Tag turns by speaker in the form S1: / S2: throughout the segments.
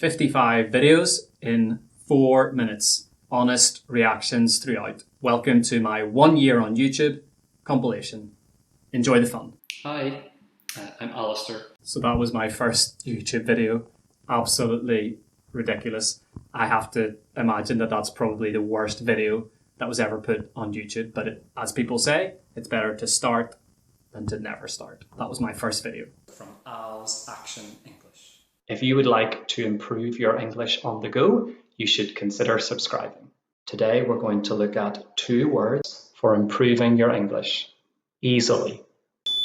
S1: 55 videos in 4 minutes. Honest reactions throughout. Welcome to my 1 year on YouTube compilation. Enjoy the fun.
S2: Hi, I'm Alistair.
S1: So that was my first YouTube video. Absolutely ridiculous. I have to imagine that that's probably the worst video that was ever put on YouTube. But as people say, it's better to start than to never start. That was my first video.
S2: From Al's Action English. If you would like to improve your English on the go, you should consider subscribing. Today we're going to look at 2 words for improving your English easily.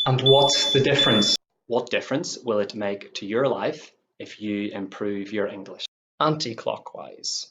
S2: And what's the difference? What difference will it make to your life if you improve your English? Anti-clockwise,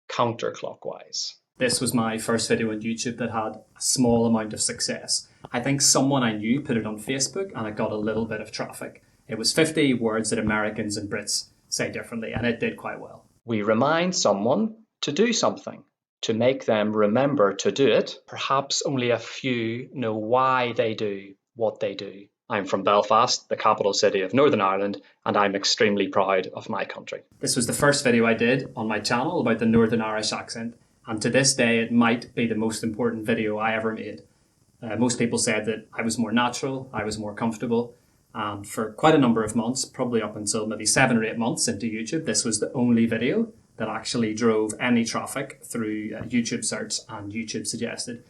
S2: counterclockwise.
S1: This was my first video on YouTube that had a small amount of success. I think someone I knew put it on Facebook and it got a little bit of traffic. It was 50 words that Americans and Brits say differently, and it did quite well.
S2: We remind someone to do something, to make them remember to do it. Perhaps only a few know why they do what they do. I'm from Belfast, the capital city of Northern Ireland, and I'm extremely proud of my country.
S1: This was the first video I did on my channel about the Northern Irish accent, and to this day it might be the most important video I ever made. Most people said that I was more natural, I was more comfortable, and for quite a number of months, probably up until maybe 7 or 8 months into YouTube, this was the only video that actually drove any traffic through YouTube search and YouTube suggested.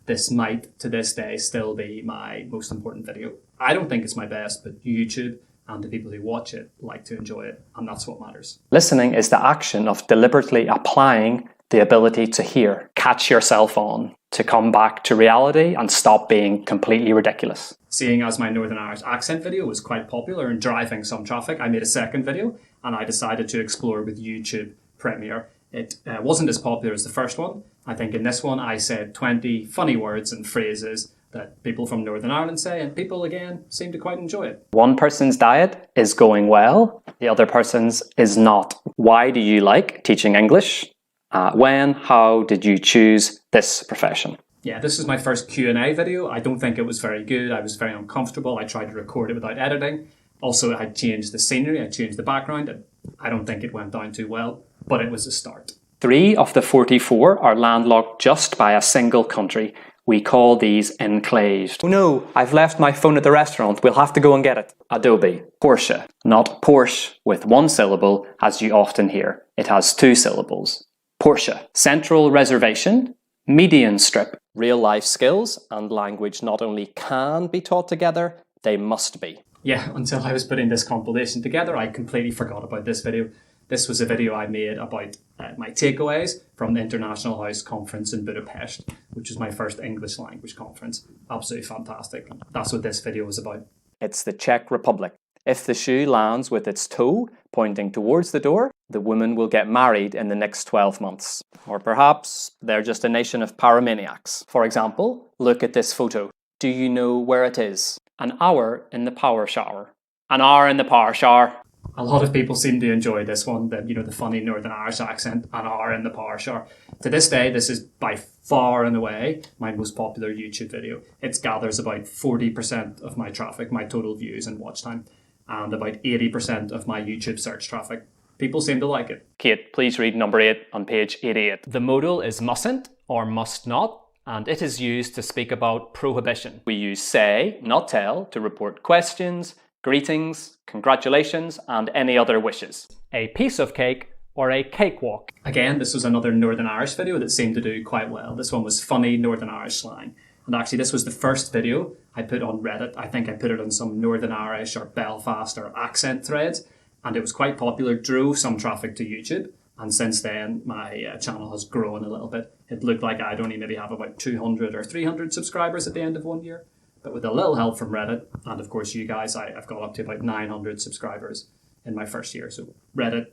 S1: This might, to this day, still be my most important video. I don't think it's my best, but YouTube and the people who watch it like to enjoy it, and that's what matters.
S2: Listening is the action of deliberately applying the ability to hear, catch yourself on, to come back to reality and stop being completely ridiculous.
S1: Seeing as my Northern Irish accent video was quite popular and driving some traffic, I made a second video and I decided to explore with YouTube Premiere. It wasn't as popular as the first one. I think in this one I said 20 funny words and phrases that people from Northern Ireland say, and people again seem to quite enjoy it.
S2: One person's diet is going well, the other person's is not. Why do you like teaching English? How did you choose this profession?
S1: Yeah, this is my first Q&A video. I don't think it was very good. I was very uncomfortable. I tried to record it without editing. Also, I changed the scenery, I changed the background. I don't think it went down too well, but it was a start.
S2: 3 of the 44 are landlocked just by a single country. We call these enclaves. Oh no, I've left my phone at the restaurant. We'll have to go and get it. Adobe. Porsche, not Porsche with 1 syllable as you often hear. It has 2 syllables. Porsche. Central reservation, median strip. Real life skills and language not only can be taught together, they must be.
S1: Yeah, until I was putting this compilation together, I completely forgot about this video. This was a video I made about my takeaways from the International House Conference in Budapest, which was my first English language conference. Absolutely fantastic. That's what this video was about.
S2: It's the Czech Republic. If the shoe lands with its toe pointing towards the door, the woman will get married in the next 12 months. Or perhaps they're just a nation of pyromaniacs. For example, look at this photo. Do you know where it is? An hour in the power shower. An hour in the power shower.
S1: A lot of people seem to enjoy this one, the funny Northern Irish accent, an hour in the power shower. To this day, this is by far and away my most popular YouTube video. It gathers about 40% of my traffic, my total views and watch time, and about 80% of my YouTube search traffic. People seem to like it.
S2: Kate, please read number 8 on page 88. The modal is mustn't or must not, and it is used to speak about prohibition. We use say, not tell, to report questions, greetings, congratulations, and any other wishes. A piece of cake or a cakewalk.
S1: Again, this was another Northern Irish video that seemed to do quite well. This one was funny Northern Irish slang. And actually, this was the first video I put on Reddit. I think I put it on some Northern Irish or Belfast or accent threads, and it was quite popular, drove some traffic to YouTube. And since then, my channel has grown a little bit. It looked like I'd only maybe have about 200 or 300 subscribers at the end of 1 year. But with a little help from Reddit, and of course you guys, I've got up to about 900 subscribers in my first year. So Reddit,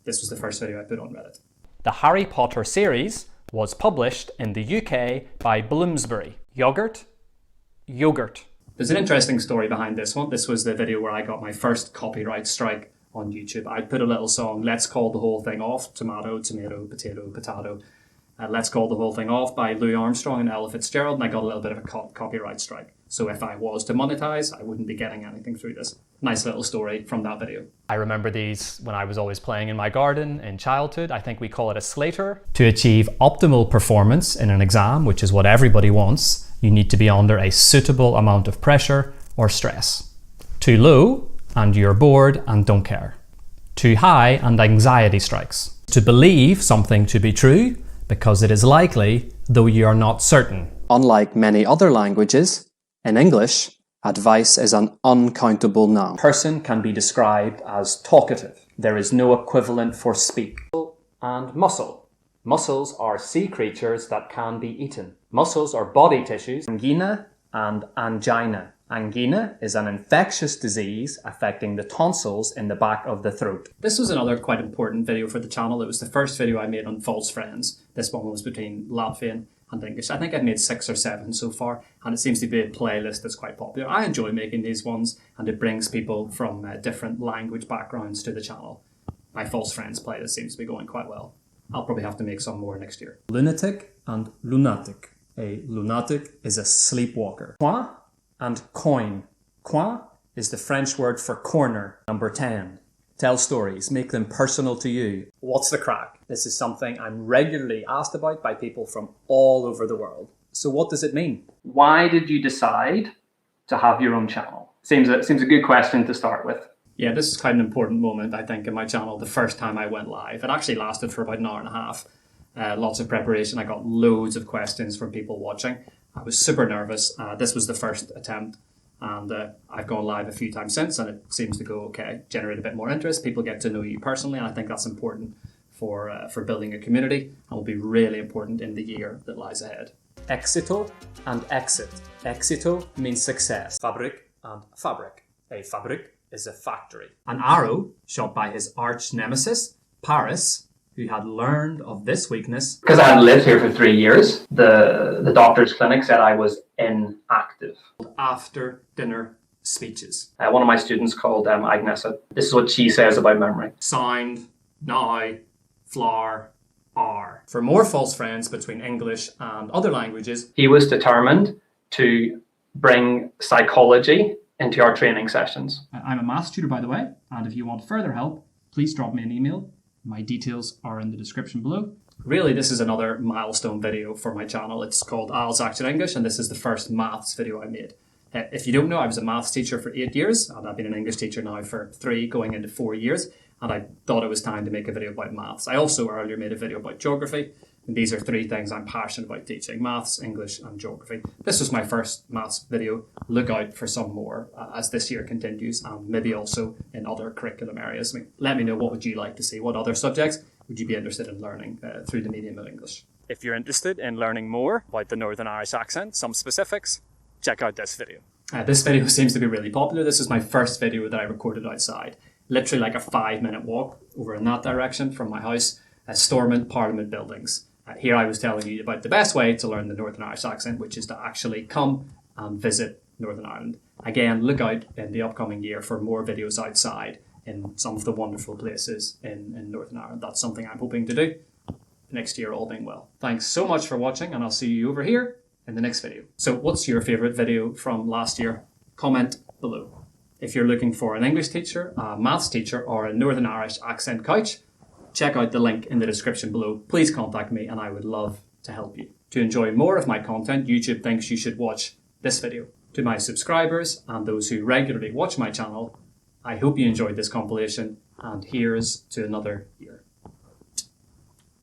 S1: this was the first video I put on Reddit.
S2: The Harry Potter series was published in the UK by Bloomsbury. Yogurt.
S1: There's an interesting story behind this one. This was the video where I got my first copyright strike on YouTube. I put a little song, Let's Call the Whole Thing Off, tomato, tomato, potato, potato. Let's Call the Whole Thing Off by Louis Armstrong and Ella Fitzgerald, and I got a little bit of a copyright strike. So if I was to monetize, I wouldn't be getting anything through this. nice little story from that video.
S2: I remember these when I was always playing in my garden in childhood. I think we call it a slater. To achieve optimal performance in an exam, which is what everybody wants, you need to be under a suitable amount of pressure or stress. Too low, and you're bored and don't care. Too high, and anxiety strikes. To believe something to be true, because it is likely, though you are not certain. Unlike many other languages, in English, advice is an uncountable noun. Person can be described as talkative. There is no equivalent for speak. And muscle. Muscles are sea creatures that can be eaten. Muscles are body tissues. Angina and angina. Angina is an infectious disease affecting the tonsils in the back of the throat.
S1: This was another quite important video for the channel. It was the first video I made on false friends. This one was between Latvian and English. I think I've made 6 or 7 so far, and it seems to be a playlist that's quite popular. I enjoy making these ones, and it brings people from different language backgrounds to the channel. My false friends playlist seems to be going quite well. I'll probably have to make some more next year. Lunatic and lunatic. A lunatic is a sleepwalker. Coin and coin. Coin is the French word for corner. Number 10. Tell stories, make them personal to you. What's the crack? This is something I'm regularly asked about by people from all over the world. So what does it mean? Why did you decide to have your own channel? Seems a good question to start with. Yeah, this is quite an important moment, I think, in my channel. The first time I went live, it actually lasted for about an hour and a half. Lots of preparation. I got loads of questions from people watching. I was super nervous. This was the first attempt. And I've gone live a few times since, and it seems to go okay. Generate a bit more interest. People get to know you personally, and I think that's important for building a community, and will be really important in the year that lies ahead. Éxito and exit. Éxito means success. Fabric and fabric. A fabric is a factory. An arrow shot by his arch nemesis, Paris, who had learned of this weakness. Because I had lived here for 3 years, the doctor's clinic said I was inactive. After dinner speeches. One of my students called Agnesa. This is what she says about memory. Signed, now, flour, are. For more false friends between English and other languages. He was determined to bring psychology into our training sessions. I'm a maths tutor, by the way, and if you want further help, please drop me an email. My details are in the description below. Really, this is another milestone video for my channel. It's called alsactionenglish, and this is the first maths video I made. If you don't know, I was a maths teacher for 8 years, and I've been an English teacher now for 3, going into 4 years, and I thought it was time to make a video about maths. I also earlier made a video about geography, and these are 3 things I'm passionate about teaching: maths, English, and geography. This was my first maths video. Look out for some more as this year continues, and maybe also in other curriculum areas. Let me know, what would you like to see? What other subjects would you be interested in learning through the medium of English? If you're interested in learning more about the Northern Irish accent, some specifics, check out this video. This video seems to be really popular. This is my first video that I recorded outside. Literally like a 5-minute walk over in that direction from my house at Stormont Parliament buildings. Here I was telling you about the best way to learn the Northern Irish accent, which is to actually come and visit Northern Ireland. Again, look out in the upcoming year for more videos outside in some of the wonderful places in Northern Ireland. That's something I'm hoping to do next year, all being well. Thanks so much for watching, and I'll see you over here in the next video. So what's your favourite video from last year? Comment below. If you're looking for an English teacher, a maths teacher, or a Northern Irish accent coach, check out the link in the description below. Please contact me and I would love to help you. To enjoy more of my content, YouTube thinks you should watch this video. To my subscribers and those who regularly watch my channel, I hope you enjoyed this compilation, and here's to another year.